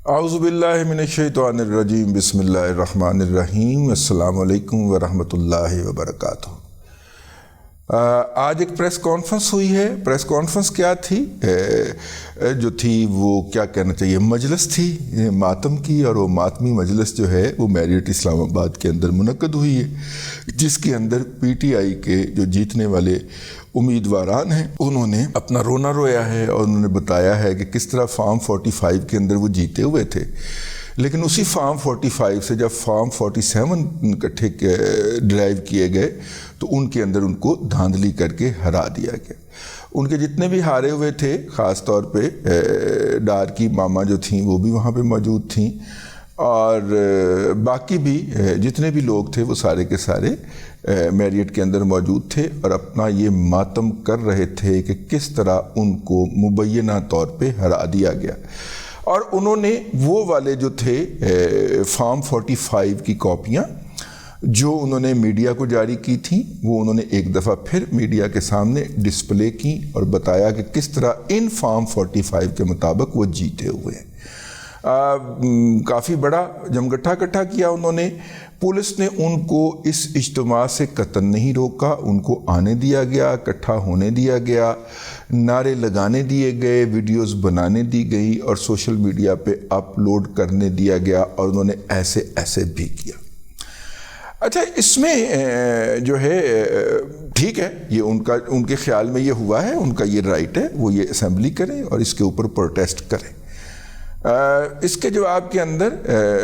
اعوذ باللہ من الشیطان الرجیم بسم اللہ الرحمن الرحیم السلام علیکم ورحمۃ اللہ وبرکاتہ۔ آج ایک پریس کانفرنس ہوئی ہے۔ پریس کانفرنس کیا تھی؟ جو تھی وہ کیا کہنا چاہیے، مجلس تھی ماتم کی، اور وہ ماتمی مجلس جو ہے وہ میریٹ اسلام آباد کے اندر منعقد ہوئی ہے، جس کے اندر پی ٹی آئی کے جو جیتنے والے امیدواران ہیں انہوں نے اپنا رونا رویا ہے، اور انہوں نے بتایا ہے کہ کس طرح فارم 45 کے اندر وہ جیتے ہوئے تھے، لیکن اسی فارم 45 سے جب فارم 47 اکٹھے ڈرائیو کیے گئے تو ان کے اندر ان کو دھاندلی کر کے ہرا دیا گیا۔ ان کے جتنے بھی ہارے ہوئے تھے، خاص طور پہ ڈار کی ماما جو تھیں وہ بھی وہاں پہ موجود تھیں، اور باقی بھی جتنے بھی لوگ تھے وہ سارے کے سارے میریٹ کے اندر موجود تھے، اور اپنا یہ ماتم کر رہے تھے کہ کس طرح ان کو مبینہ طور پہ ہرا دیا گیا۔ اور انہوں نے وہ والے جو تھے فارم 45 کی کاپیاں جو انہوں نے میڈیا کو جاری کی تھیں، وہ انہوں نے ایک دفعہ پھر میڈیا کے سامنے ڈسپلے کی اور بتایا کہ کس طرح ان فارم 45 کے مطابق وہ جیتے ہوئے ہیں۔ کافی بڑا جمگٹھا اکٹھا کیا انہوں نے۔ پولیس نے ان کو اس اجتماع سے قطعاً نہیں روکا، ان کو آنے دیا گیا، اکٹھا ہونے دیا گیا، نعرے لگانے دیے گئے، ویڈیوز بنانے دی گئی اور سوشل میڈیا پہ اپلوڈ کرنے دیا گیا، اور انہوں نے ایسے بھی کیا۔ اچھا، اس میں جو ہے ٹھیک ہے، یہ ان کے خیال میں یہ ہوا ہے، ان کا یہ رائٹ ہے، وہ یہ اسمبلی کریں اور اس کے اوپر پروٹیسٹ کریں۔ اس کے جواب کے اندر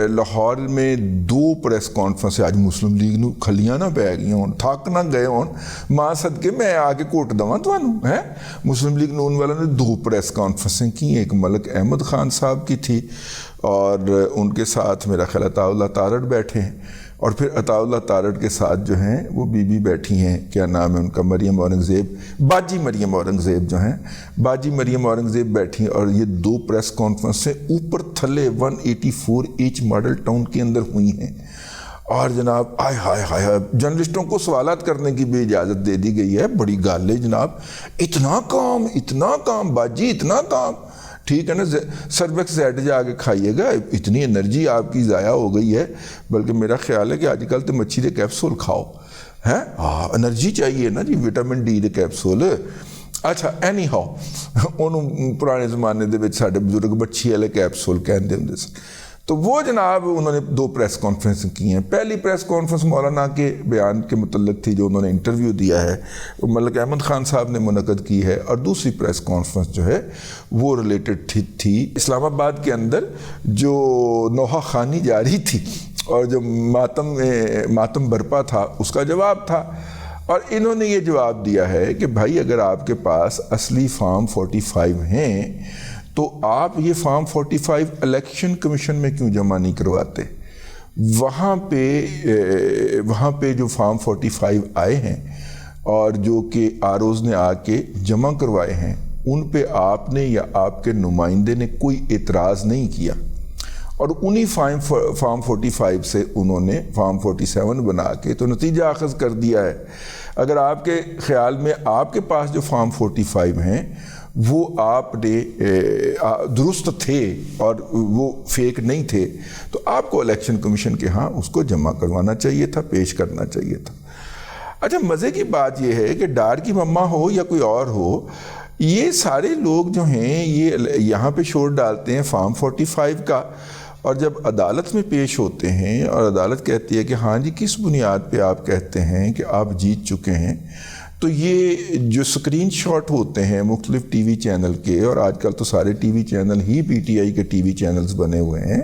لاہور میں 2 پریس کانفرنس آج مسلم لیگ نو کھلیاں نہ پی گئی ہوں، تھک نہ گئے ہوں، ماں صدقے میں آ کے کوٹ دواں تانوں ہے۔ مسلم لیگ نون والوں نے 2 پریس کانفرنسیں کی، ایک ملک احمد خان صاحب کی تھی، اور ان کے ساتھ میرا خیال عطا اللہ تارڑ بیٹھے ہیں، اور پھر عطا اللہ تارڑ کے ساتھ جو ہیں وہ بی بی بیٹھی ہیں، کیا نام ہے ان کا، مریم اورنگزیب، باجی مریم اورنگزیب جو ہیں، باجی مریم اورنگزیب بیٹھی ہیں، اور یہ 2 پریس کانفرنس سے اوپر تھلے 184 ایچ ماڈل ٹاؤن کے اندر ہوئی ہیں۔ اور جناب ہائے جرنلسٹوں کو سوالات کرنے کی بھی اجازت دے دی گئی ہے۔ بڑی گال ہے جناب، اتنا کام باجی، اتنا کام، ٹھیک ہے نا، سرویکس زیڈ جا کے کھائیے گا، اتنی انرجی آپ کی ضائع ہو گئی ہے۔ بلکہ میرا خیال ہے کہ آج کل تو مچھی دے کیپسول کھاؤ، ہے انرجی چاہیے نا جی، وٹامن ڈی دے کیپسول۔ اچھا، اینی ہاؤ انہوں پرانے زمانے دے وچ ساڈے بزرگ مچھی والے کیپسول کہندے ہوندے سن۔ تو وہ جناب انہوں نے 2 پریس کانفرنس کی ہیں۔ پہلی پریس کانفرنس مولانا کے بیان کے متعلق تھی جو انہوں نے انٹرویو دیا ہے، وہ ملک احمد خان صاحب نے منعقد کی ہے، اور دوسری پریس کانفرنس جو ہے وہ ریلیٹڈ تھی اسلام آباد کے اندر جو نوحہ خوانی جاری تھی اور جو ماتم برپا تھا اس کا جواب تھا۔ اور انہوں نے یہ جواب دیا ہے کہ بھائی اگر آپ کے پاس اصلی فارم 45 ہیں تو آپ یہ فارم 45 الیکشن کمیشن میں کیوں جمع نہیں کرواتے؟ وہاں پہ جو فارم 45 آئے ہیں اور جو کہ آروز نے آ کے جمع کروائے ہیں، ان پہ آپ نے یا آپ کے نمائندے نے کوئی اعتراض نہیں کیا، اور انہی فارم 45 سے انہوں نے فارم 47 بنا کے تو نتیجہ اخذ کر دیا ہے۔ اگر آپ کے خیال میں آپ کے پاس جو فارم 45 ہیں وہ آپ نے درست تھے اور وہ فیک نہیں تھے، تو آپ کو الیکشن کمیشن کے ہاں اس کو جمع کروانا چاہیے تھا، پیش کرنا چاہیے تھا۔ اچھا، مزے کی بات یہ ہے کہ ڈار کی مما ہو یا کوئی اور ہو، یہ سارے لوگ جو ہیں یہ یہاں پہ شور ڈالتے ہیں فارم 45 کا، اور جب عدالت میں پیش ہوتے ہیں اور عدالت کہتی ہے کہ ہاں جی کس بنیاد پہ آپ کہتے ہیں کہ آپ جیت چکے ہیں، تو یہ جو سکرین شاٹ ہوتے ہیں مختلف ٹی وی چینل کے، اور آج کل تو سارے T V channel he P T I کے ٹی وی چینلز بنے ہوئے ہیں،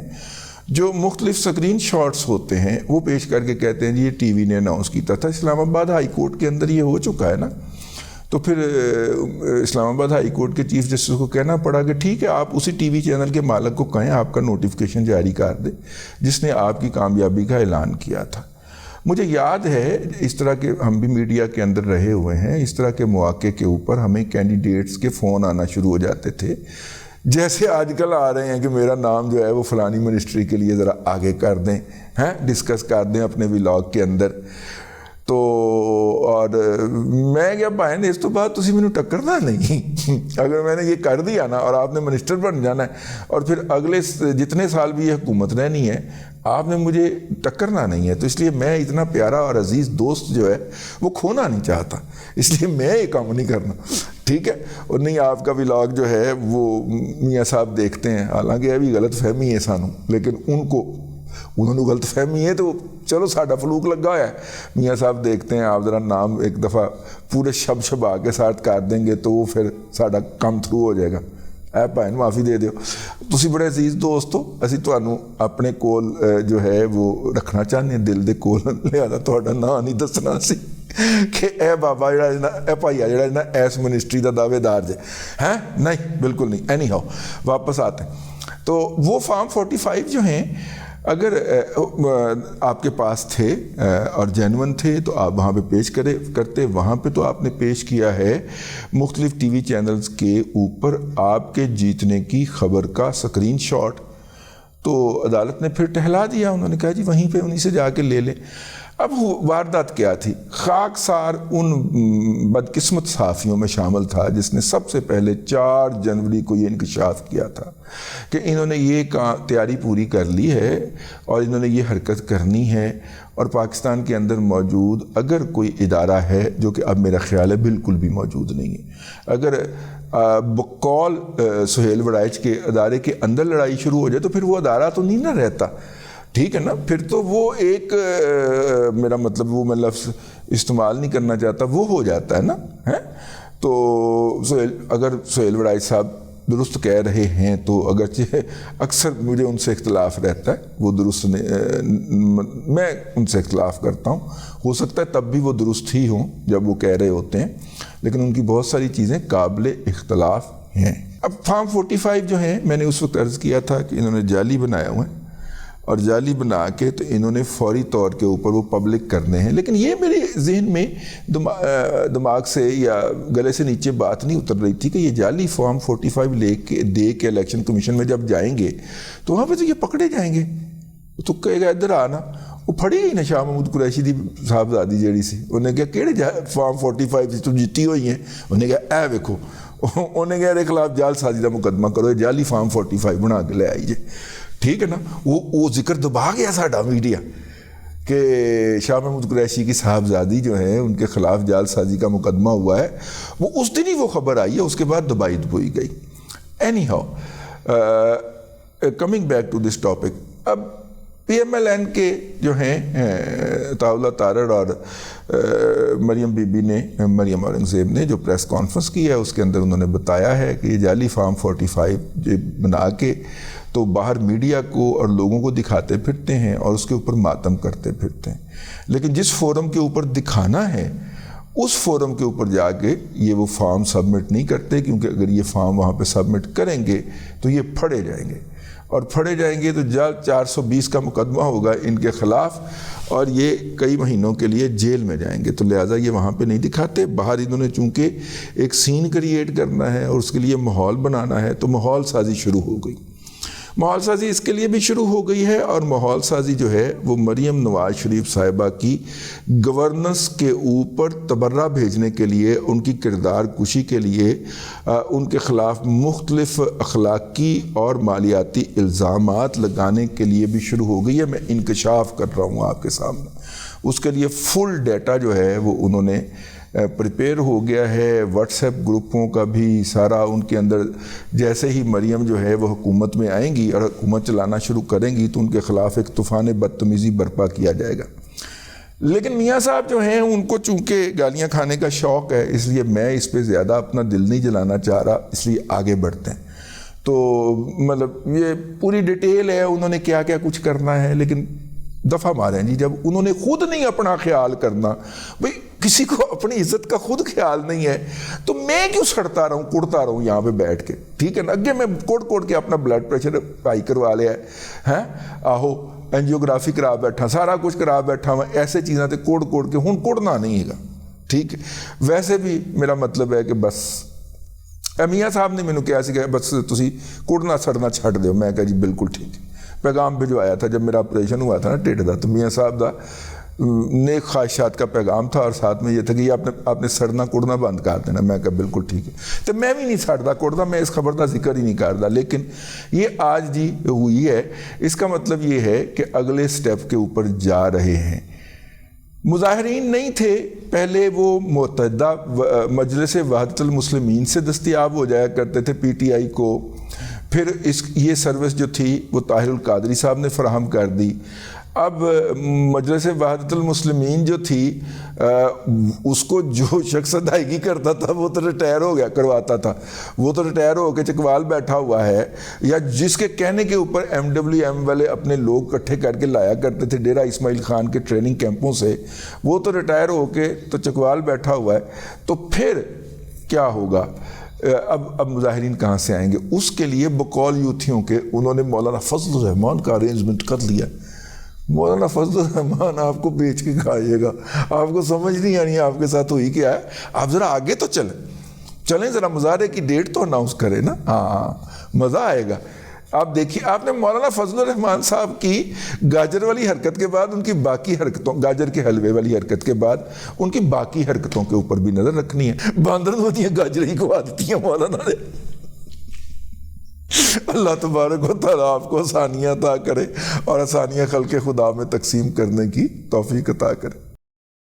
جو مختلف سکرین شاٹس ہوتے ہیں وہ پیش کر کے کہتے ہیں جی یہ ٹی وی نے اناؤنس کیا تھا۔ اسلام آباد ہائی کورٹ کے اندر یہ ہو چکا ہے نا، تو پھر اسلام آباد ہائی کورٹ کے چیف جسٹس کو کہنا پڑا کہ ٹھیک ہے، آپ اسی ٹی وی چینل کے مالک کو کہیں آپ کا نوٹیفیکیشن جاری کر دے جس نے آپ کی کامیابی کا اعلان کیا تھا۔ مجھے یاد ہے اس طرح کے، ہم بھی میڈیا کے اندر رہے ہوئے ہیں، اس طرح کے مواقع کے اوپر ہمیں کینڈیڈیٹس کے فون آنا شروع ہو جاتے تھے، جیسے آج کل آ رہے ہیں کہ میرا نام جو ہے وہ فلانی منسٹری کے لیے ذرا آگے کر دیں، ڈسکس کر دیں اپنے ولاگ کے اندر۔ تو اور میں کیا پائیں اس تو بعد تسی مینوں ٹکرنا نہیں اگر میں نے یہ کر دیا نا اور آپ نے منسٹر بن جانا ہے اور پھر اگلے جتنے سال بھی یہ حکومت رہنی ہے آپ نے مجھے ٹکرنا نہیں ہے. تو اس لیے میں اتنا پیارا اور عزیز دوست جو ہے وہ کھونا نہیں چاہتا, اس لیے میں یہ کام نہیں کرنا, ٹھیک ہے. اور نہیں آپ کا ولاگ جو ہے وہ میاں صاحب دیکھتے ہیں, حالانکہ یہ بھی غلط فہمی ہے سانوں, لیکن انہوں نے غلط فہمی ہے تو چلو ساڈا فلوک لگا ہے. میاں صاحب دیکھتے ہیں, آپ ذرا نام ایک دفعہ پورے شبا کے ساتھ کر دیں گے تو وہ پھر ساڈا کم تھرو ہو جائے گا. اے بھائن معافی دے دیو, تسی بڑے عزیز دوست ہو, اسی تانوں اپنے کول جو ہے وہ رکھنا چاہتے ہیں دل دے کول, لہذا تہاڈا نام نہیں دسنا سی کہ اے بابا جڑا اے بھائیا جڑا ایس منسٹری دا دعوے دار جے ہیں, نہیں بالکل نہیں. اینی ہاؤ واپس آتے ہیں. تو وہ فارم 45 جو ہیں اگر آپ کے پاس تھے اور جینون تھے تو آپ وہاں پہ پیش کرتے. وہاں پہ تو آپ نے پیش کیا ہے مختلف ٹی وی چینلز کے اوپر آپ کے جیتنے کی خبر کا سکرین شاٹ, تو عدالت نے پھر ٹہلا دیا, انہوں نے کہا جی وہیں پہ انہیں سے جا کے لے لیں. اب واردات کیا تھی؟ خاکسار ان بدقسمت صحافیوں میں شامل تھا جس نے سب سے پہلے 4 جنوری کو یہ انکشاف کیا تھا کہ انہوں نے یہ تیاری پوری کر لی ہے اور انہوں نے یہ حرکت کرنی ہے, اور پاکستان کے اندر موجود اگر کوئی ادارہ ہے جو کہ اب میرا خیال ہے بالکل بھی موجود نہیں ہے, اگر بقول سہیل وڑائچ کے ادارے کے اندر لڑائی شروع ہو جائے تو پھر وہ ادارہ تو نہیں نہ رہتا, ٹھیک ہے نا. پھر تو وہ ایک میرا مطلب وہ میں لفظ استعمال نہیں کرنا چاہتا, وہ ہو جاتا ہے نا. تو اگر سہیل وڑائچ صاحب درست کہہ رہے ہیں تو اگرچہ اکثر مجھے ان سے اختلاف رہتا ہے, وہ درست میں ان سے اختلاف کرتا ہوں, ہو سکتا ہے تب بھی وہ درست ہی ہوں جب وہ کہہ رہے ہوتے ہیں, لیکن ان کی بہت ساری چیزیں قابل اختلاف ہیں. اب فارم 45 جو ہیں میں نے اس وقت عرض کیا تھا کہ انہوں نے جعلی بنایا ہوا ہے, اور جعلی بنا کے تو انہوں نے فوری طور کے اوپر وہ پبلک کرنے ہیں. لیکن یہ میرے ذہن میں دماغ سے یا گلے سے نیچے بات نہیں اتر رہی تھی کہ یہ جعلی فارم 45 دے کے الیکشن کمیشن میں جب جائیں گے تو وہاں پہ تو یہ پکڑے جائیں گے. تو کہے گا ادھر آنا, وہ پھڑی ہی نا شاہ محمود قریشی دی صاحبزادی جیڑی سی, انہیں کہا کہڑے فارم 45 تو جیتی ہوئی ہیں, انہیں کہا اے ویکھو, انہیں کہا میرے خلاف جعل سازی کا مقدمہ کرو, جعلی فارم 45 بنا کے لے آئیے, ٹھیک ہے نا. وہ ذکر دبا گیا ساڈا میڈیا کہ شاہ محمود قریشی کی صاحبزادی جو ہیں ان کے خلاف جعل سازی کا مقدمہ ہوا ہے, وہ اس دن ہی وہ خبر آئی ہے, اس کے بعد دبائی دبوئی گئی. Anyhow coming back to this topic, اب پی ایم ایل این کے جو ہیں طاولہ تارڑ اور مریم بی بی نے, مریم اورنگزیب نے جو پریس کانفرنس کی ہے اس کے اندر انہوں نے بتایا ہے کہ یہ جعلی فارم 45 بنا کے تو باہر میڈیا کو اور لوگوں کو دکھاتے پھرتے ہیں اور اس کے اوپر ماتم کرتے پھرتے ہیں, لیکن جس فورم کے اوپر دکھانا ہے اس فورم کے اوپر جا کے یہ وہ فارم سبمٹ نہیں کرتے, کیونکہ اگر یہ فارم وہاں پہ سبمٹ کریں گے تو یہ پھڑے جائیں گے, اور پھڑے جائیں گے تو جلد 420 کا مقدمہ ہوگا ان کے خلاف اور یہ کئی مہینوں کے لیے جیل میں جائیں گے. تو لہٰذا یہ وہاں پہ نہیں دکھاتے. باہر انہوں نے چونکہ ایک سین کریٹ کرنا ہے اور اس کے لیے ماحول بنانا ہے تو ماحول سازی شروع ہو گئی. ماحول سازی اس کے لیے بھی شروع ہو گئی ہے, اور ماحول سازی جو ہے وہ مریم نواز شریف صاحبہ کی گورننس کے اوپر تبرہ بھیجنے کے لیے, ان کی کردار کشی کے لیے, ان کے خلاف مختلف اخلاقی اور مالیاتی الزامات لگانے کے لیے بھی شروع ہو گئی ہے. میں انکشاف کر رہا ہوں آپ کے سامنے, اس کے لیے فل ڈیٹا جو ہے وہ انہوں نے پریپیئر ہو گیا ہے. واٹس ایپ گروپوں کا بھی سارا ان کے اندر, جیسے ہی مریم جو ہے وہ حکومت میں آئیں گی اور حکومت چلانا شروع کریں گی تو ان کے خلاف ایک طوفان بدتمیزی برپا کیا جائے گا. لیکن میاں صاحب جو ہیں ان کو چونکہ گالیاں کھانے کا شوق ہے, اس لیے میں اس پہ زیادہ اپنا دل نہیں جلانا چاہ رہا, اس لیے آگے بڑھتے ہیں. تو مطلب یہ پوری ڈیٹیل ہے انہوں نے کیا کیا کچھ کرنا ہے, لیکن دفعہ ماریں جی جب انہوں نے خود نہیں اپنا خیال کرنا. بھئی کسی کو اپنی عزت کا خود خیال نہیں ہے تو میں کیوں سڑتا رہوں کڑتا رہوں یہاں پہ بیٹھ کے, ٹھیک ہے نا. اگے میں کوڑ کے اپنا بلڈ پریشر ہائی کروا لیا ہے, آہو اینجیوگرافی کرا بیٹھا, سارا کچھ کرا بیٹھا ہوں, ایسے چیزیں تے کوڑ کے ہوں کوڑنا نہیں ہے گا, ٹھیک ہے. ویسے بھی میرا مطلب ہے کہ بس میاں صاحب نے مینوں کہا سی کہ بس تسی کوڑنا سڑنا چھڈ دیو. میں کہا جی بالکل ٹھیک ہے. پیغام بھجوایا تھا جب میرا آپریشن ہوا تھا نا ٹھڈ دا, تو میاں صاحب دا نیک خواہشات کا پیغام تھا، اور ساتھ میں یہ تھا کہ یہ آپ نے سڑنا کڑنا بند کر دینا۔ میں کہا بالکل ٹھیک ہے، تو میں بھی نہیں سڑتا کڑتا، میں اس خبر کا ذکر ہی نہیں کرتا، لیکن یہ آج جی ہوئی ہے۔ اس کا مطلب یہ ہے کہ اگلے سٹیپ کے اوپر جا رہے ہیں۔ مظاہرین نہیں تھے پہلے، وہ متحدہ مجلس وحدت المسلمین سے دستیاب ہو جایا کرتے تھے پی ٹی آئی کو، پھر یہ سروس جو تھی وہ طاہر القادری صاحب نے فراہم کر دی۔ اب مجلس وحدت المسلمین جو تھی اس کو جو شخص ادائیگی کرتا تھا وہ تو ریٹائر ہو گیا کرواتا تھا، وہ تو ریٹائر ہو کے چکوال بیٹھا ہوا ہے، یا جس کے کہنے کے اوپر MWM والے اپنے لوگ اکٹھے کر کے لایا کرتے تھے ڈیرہ اسماعیل خان کے ٹریننگ کیمپوں سے، وہ تو ریٹائر ہو کے تو چکوال بیٹھا ہوا ہے۔ تو پھر کیا ہوگا؟ اب مظاہرین کہاں سے آئیں گے؟ اس کے لیے بقول یوتھیوں کے انہوں نے مولانا فضل الرحمان کا ارینجمنٹ کر لیا۔ مولانا فضل الرحمان آپ کو بیچ کے کھائیے گا، آپ کو سمجھ نہیں آنی آپ کے ساتھ ہوئی کیا ہے۔ آپ ذرا آگے تو چلیں ذرا مظاہرے کی ڈیٹ تو اناؤنس کریں نا، ہاں مزہ آئے گا۔ آپ دیکھیے، آپ نے مولانا فضل الرحمان صاحب کی گاجر والی حرکت کے بعد ان کی باقی حرکتوں، گاجر کے حلوے والی حرکت کے بعد ان کی باقی حرکتوں کے اوپر بھی نظر رکھنی ہے۔ باندر ہوتی ہیں گاجر ہی کو آدتی ہیں مولانا نے۔ اللہ تبارک و تعالیٰ آپ کو آسانیاں عطا کرے اور آسانیاں خلق خدا میں تقسیم کرنے کی توفیق عطا کرے۔